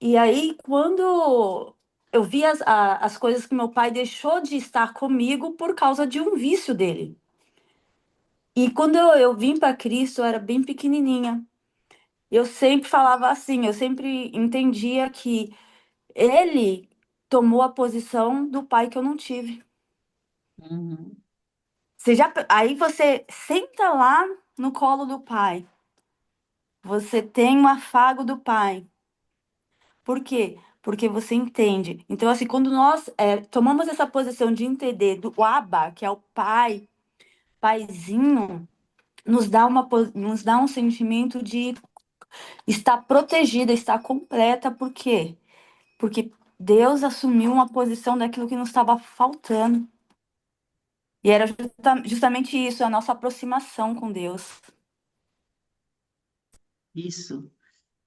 E aí, quando eu vi as coisas que meu pai deixou de estar comigo por causa de um vício dele. E quando eu vim para Cristo, eu era bem pequenininha. Eu sempre falava assim, eu sempre entendia que ele tomou a posição do pai que eu não tive. Uhum. Aí você senta lá no colo do pai. Você tem um afago do pai. Por quê? Porque você entende. Então, assim, quando nós tomamos essa posição de entender do Abba, que é o pai, paizinho, nos dá um sentimento de estar protegida, estar completa. Por quê? Porque Deus assumiu uma posição daquilo que nos estava faltando. E era justamente isso, a nossa aproximação com Deus. Isso.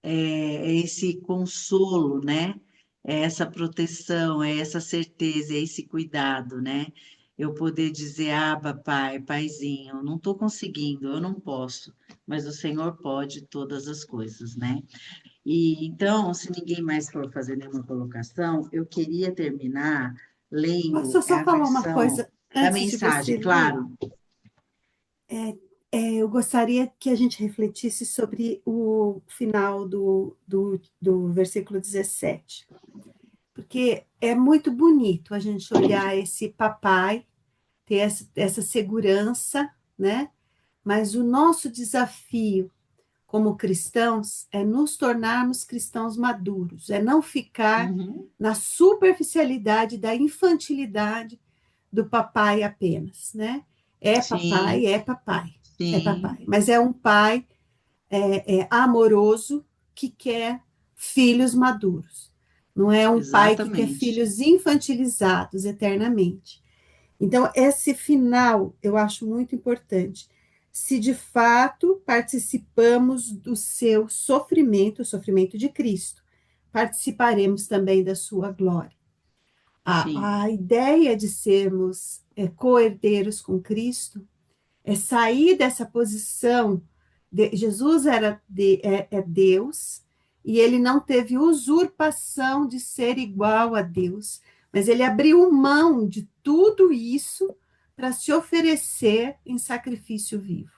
É esse consolo, né? É essa proteção, é essa certeza, é esse cuidado, né? Eu poder dizer, Aba, pai, paizinho, eu não estou conseguindo, eu não posso, mas o Senhor pode todas as coisas, né? E então, se ninguém mais for fazer nenhuma colocação, eu queria terminar Posso lendo só a falar uma versão coisa da antes de você mensagem, ler? claro. Eu gostaria que a gente refletisse sobre o final do versículo 17, porque é muito bonito a gente olhar esse papai, ter essa segurança, né? Mas o nosso desafio como cristãos é nos tornarmos cristãos maduros, é não ficar Uhum. na superficialidade da infantilidade do papai apenas, né? É papai, Sim, é papai, é sim, papai, mas é um pai amoroso que quer filhos maduros. Não é um pai que quer exatamente. filhos infantilizados eternamente. Então, esse final eu acho muito importante. Se de fato participamos do seu sofrimento, o sofrimento de Cristo, participaremos também da sua glória. Sim. A ideia de sermos co-herdeiros com Cristo é sair dessa posição. Jesus é Deus e ele não teve usurpação de ser igual a Deus, mas ele abriu mão de tudo isso para se oferecer em sacrifício vivo.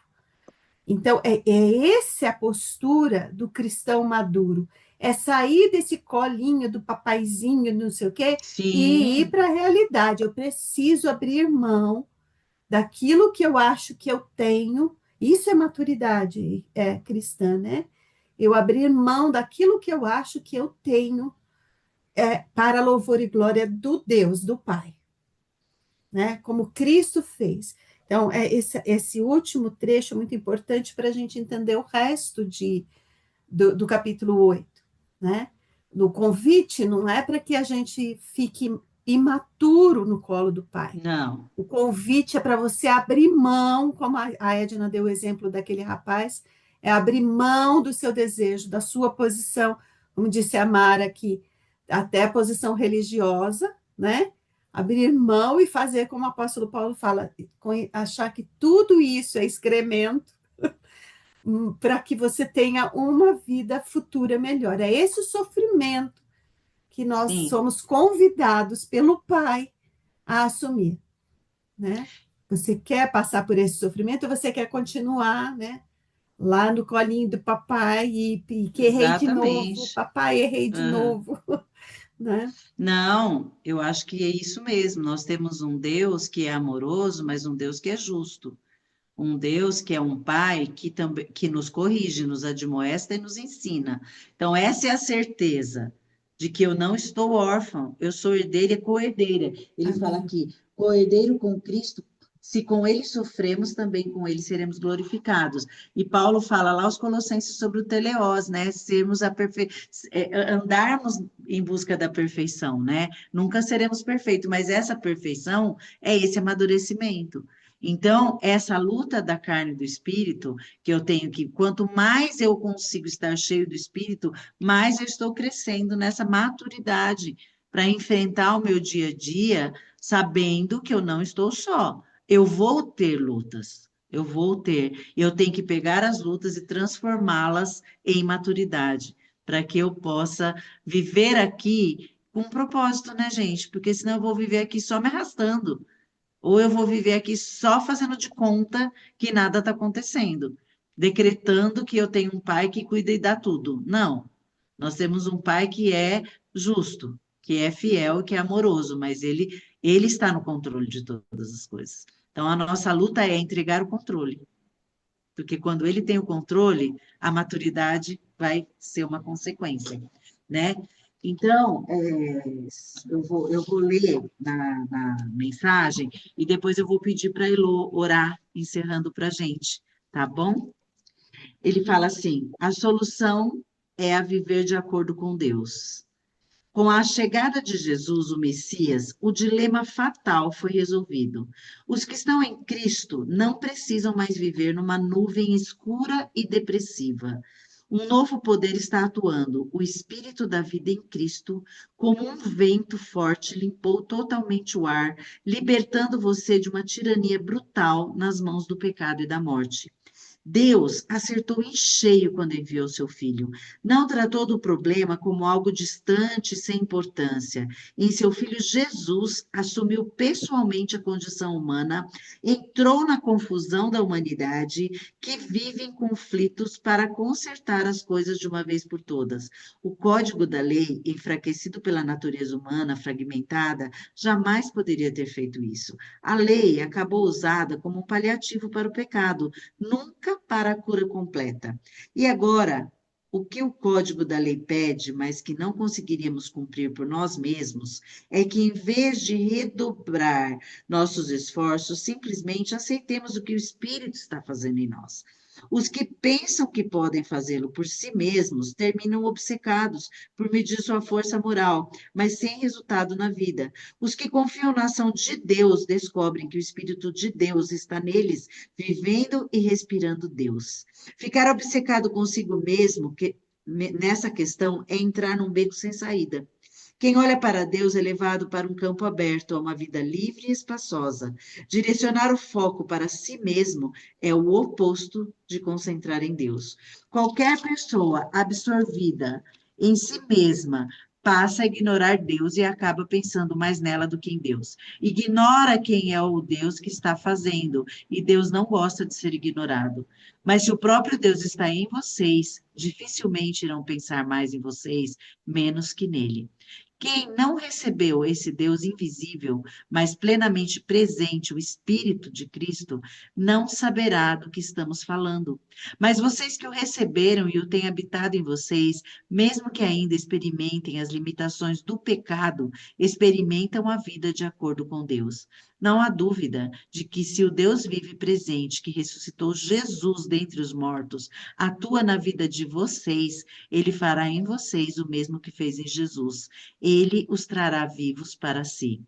Então, essa a postura do cristão maduro. É sair desse colinho do papaizinho, não sei o quê, e ir Sim, para a realidade. Eu preciso abrir mão daquilo que eu acho que eu tenho Isso é maturidade cristã, né? Eu abrir mão daquilo que eu acho que eu tenho para louvor e glória do Deus, do Pai, né? Como Cristo fez. Então, esse último trecho é muito importante para a gente entender o resto do capítulo 8, né? No convite não é para que a gente fique imaturo no colo do Pai. Não. O convite é para você abrir mão, como a Edna deu o exemplo daquele rapaz, é abrir mão do seu desejo, da sua posição, como disse a Mara aqui, até a posição religiosa, né? Abrir mão e fazer como o apóstolo Paulo fala, achar que tudo isso é excremento para que você tenha uma vida futura melhor. É esse o sofrimento que nós Sim. somos convidados pelo Pai a assumir, né? Você quer passar por esse sofrimento ou você quer continuar, né? Lá no colinho do papai e que errei de novo, Exatamente. papai, errei de Aham. novo, né? Não, eu acho que é isso mesmo. Nós temos um Deus que é amoroso, mas um Deus que é justo. Um Deus que é um pai que também que nos corrige, nos admoesta e nos ensina. Então, essa é a certeza de que eu não estou órfão, eu sou herdeira e co-herdeira. Ele fala Amém. aqui, co-herdeiro com Cristo, se com ele sofremos, também com ele seremos glorificados. E Paulo fala lá aos Colossenses sobre o teleós, né? Sermos andarmos em busca da perfeição, né? Nunca seremos perfeitos, mas essa perfeição é esse amadurecimento. Então, essa luta da carne e do espírito, que eu tenho que, quanto mais eu consigo estar cheio do espírito, mais eu estou crescendo nessa maturidade para enfrentar o meu dia a dia, sabendo que eu não estou só. Eu vou ter lutas, eu vou ter. Eu tenho que pegar as lutas e transformá-las em maturidade, para que eu possa viver aqui com um propósito, né, gente? Porque senão eu vou viver aqui só me arrastando. Ou eu vou viver aqui só fazendo de conta que nada está acontecendo, decretando que eu tenho um pai que cuida e dá tudo. Não. Nós temos um pai que é justo, que é fiel e que é amoroso, mas ele está no controle de todas as coisas. Então, a nossa luta é entregar o controle, porque quando ele tem o controle, a maturidade vai ser uma consequência, né? Então, eu vou ler na mensagem e depois eu vou pedir para a Elô orar, encerrando para a gente, tá bom? Ele fala assim: a solução é a viver de acordo com Deus. Com a chegada de Jesus, o Messias, o dilema fatal foi resolvido. Os que estão em Cristo não precisam mais viver numa nuvem escura e depressiva. Um novo poder está atuando. O Espírito da vida em Cristo, como um vento forte, limpou totalmente o ar, libertando você de uma tirania brutal nas mãos do pecado e da morte. Deus acertou em cheio quando enviou seu filho. Não tratou do problema como algo distante, sem importância. Em seu filho Jesus, assumiu pessoalmente a condição humana, entrou na confusão da humanidade que vive em conflitos para consertar as coisas de uma vez por todas. O código da lei, enfraquecido pela natureza humana fragmentada, jamais poderia ter feito isso. A lei acabou usada como um paliativo para o pecado, nunca para a cura completa. E agora, o que o código da lei pede, mas que não conseguiríamos cumprir por nós mesmos, é que, em vez de redobrar nossos esforços, simplesmente aceitemos o que o Espírito está fazendo em nós. Os que pensam que podem fazê-lo por si mesmos terminam obcecados por medir sua força moral, mas sem resultado na vida. Os que confiam na ação de Deus descobrem que o Espírito de Deus está neles, vivendo e respirando Deus. Ficar obcecado consigo mesmo nessa questão é entrar num beco sem saída. Quem olha para Deus é levado para um campo aberto, a uma vida livre e espaçosa. Direcionar o foco para si mesmo é o oposto de concentrar em Deus. Qualquer pessoa absorvida em si mesma passa a ignorar Deus e acaba pensando mais nela do que em Deus. Ignora quem é o Deus que está fazendo, e Deus não gosta de ser ignorado. Mas se o próprio Deus está em vocês, dificilmente irão pensar mais em vocês, menos que nele. Quem não recebeu esse Deus invisível, mas plenamente presente, o Espírito de Cristo, não saberá do que estamos falando. Mas vocês que o receberam e o têm habitado em vocês, mesmo que ainda experimentem as limitações do pecado, experimentam a vida de acordo com Deus. Não há dúvida de que se o Deus vive presente, que ressuscitou Jesus dentre os mortos, atua na vida de vocês, ele fará em vocês o mesmo que fez em Jesus. Ele os trará vivos para si.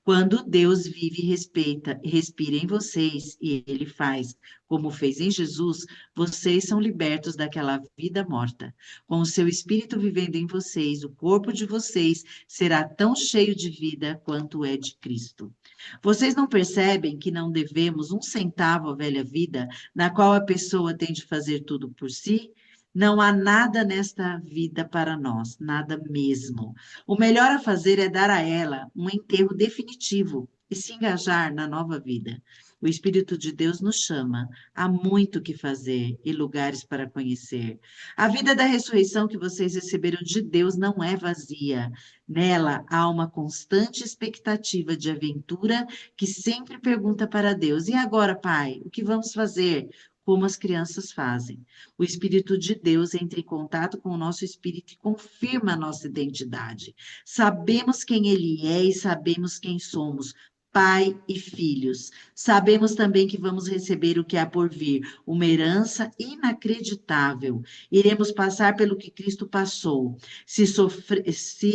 Quando Deus vive e respira em vocês, e ele faz como fez em Jesus, vocês são libertos daquela vida morta. Com o seu espírito vivendo em vocês, o corpo de vocês será tão cheio de vida quanto é de Cristo. Vocês não percebem que não devemos um centavo à velha vida, na qual a pessoa tem de fazer tudo por si? Não há nada nesta vida para nós, nada mesmo. O melhor a fazer é dar a ela um enterro definitivo e se engajar na nova vida. O Espírito de Deus nos chama, há muito o que fazer e lugares para conhecer. A vida da ressurreição que vocês receberam de Deus não é vazia. Nela há uma constante expectativa de aventura que sempre pergunta para Deus: e agora, Pai, o que vamos fazer? Como as crianças fazem. O Espírito de Deus entra em contato com o nosso espírito e confirma a nossa identidade. Sabemos quem Ele é e sabemos quem somos. Pai e filhos. Sabemos também que vamos receber o que há por vir, uma herança inacreditável. Iremos passar pelo que Cristo passou. Se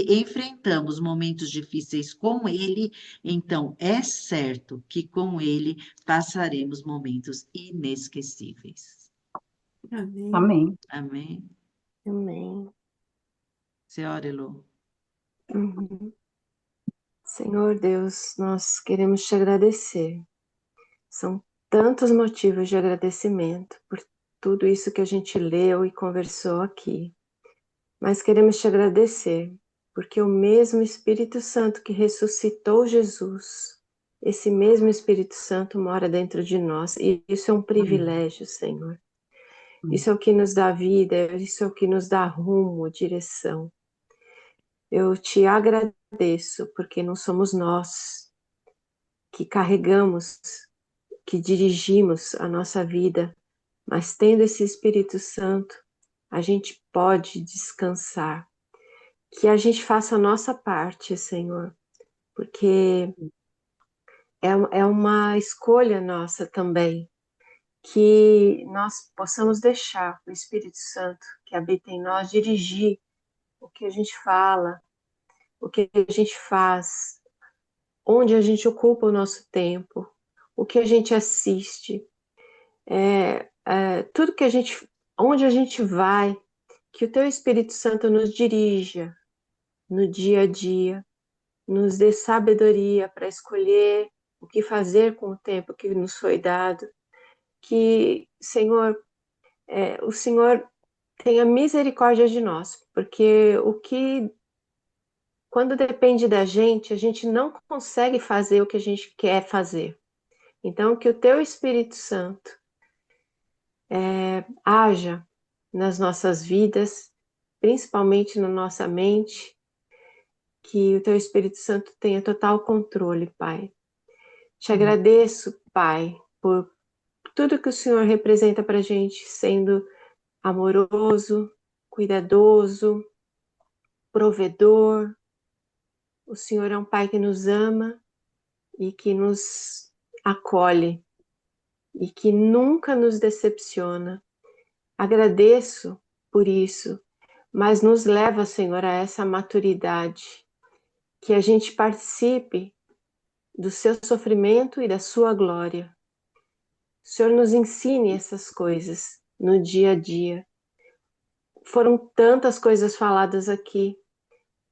enfrentamos momentos difíceis com Ele, então é certo que com Ele passaremos momentos inesquecíveis. Amém. Amém. Amém. Amém. Você ora, Elô. Uhum. Senhor Deus, nós queremos te agradecer. São tantos motivos de agradecimento por tudo isso que a gente leu e conversou aqui. Mas queremos te agradecer, porque o mesmo Espírito Santo que ressuscitou Jesus, esse mesmo Espírito Santo mora dentro de nós, e isso é um privilégio, Senhor. Isso é o que nos dá vida, isso é o que nos dá rumo, direção. Eu te agradeço, porque não somos nós que carregamos, que dirigimos a nossa vida, mas tendo esse Espírito Santo, a gente pode descansar. Que a gente faça a nossa parte, Senhor, porque é uma escolha nossa também, que nós possamos deixar o Espírito Santo que habita em nós dirigir o que a gente fala, o que a gente faz, onde a gente ocupa o nosso tempo, o que a gente assiste, tudo que a gente, onde a gente vai, que o Teu Espírito Santo nos dirija no dia a dia, nos dê sabedoria para escolher o que fazer com o tempo que nos foi dado, que, Senhor, o Senhor tenha misericórdia de nós, porque quando depende da gente, a gente não consegue fazer o que a gente quer fazer. Então, que o Teu Espírito Santo haja nas nossas vidas, principalmente na nossa mente, que o Teu Espírito Santo tenha total controle, Pai. Te agradeço, Pai, por tudo que o Senhor representa para a gente, sendo amoroso, cuidadoso, provedor. O Senhor é um Pai que nos ama e que nos acolhe e que nunca nos decepciona. Agradeço por isso, mas nos leva, Senhor, a essa maturidade, que a gente participe do seu sofrimento e da sua glória. O Senhor nos ensine essas coisas no dia a dia. Foram tantas coisas faladas aqui,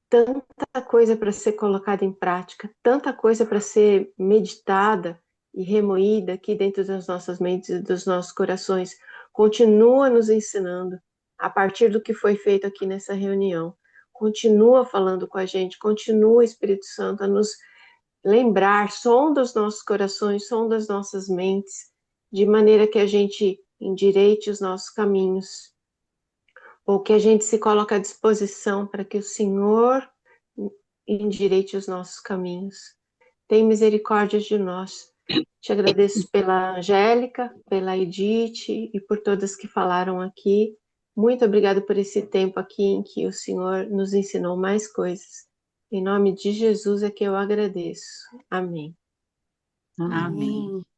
tanta coisa para ser colocada em prática, tanta coisa para ser meditada e remoída aqui dentro das nossas mentes e dos nossos corações. Continua nos ensinando a partir do que foi feito aqui nessa reunião. Continua falando com a gente, continua, Espírito Santo, a nos lembrar, sonda os nossos corações, sonda as nossas mentes, de maneira que a gente endireite os nossos caminhos, ou que a gente se coloque à disposição para que o Senhor endireite os nossos caminhos. Tem misericórdia de nós. Te agradeço pela Angélica, pela Edith e por todas que falaram aqui. Muito obrigada por esse tempo aqui em que o Senhor nos ensinou mais coisas. Em nome de Jesus é que eu agradeço. Amém. Amém. Amém.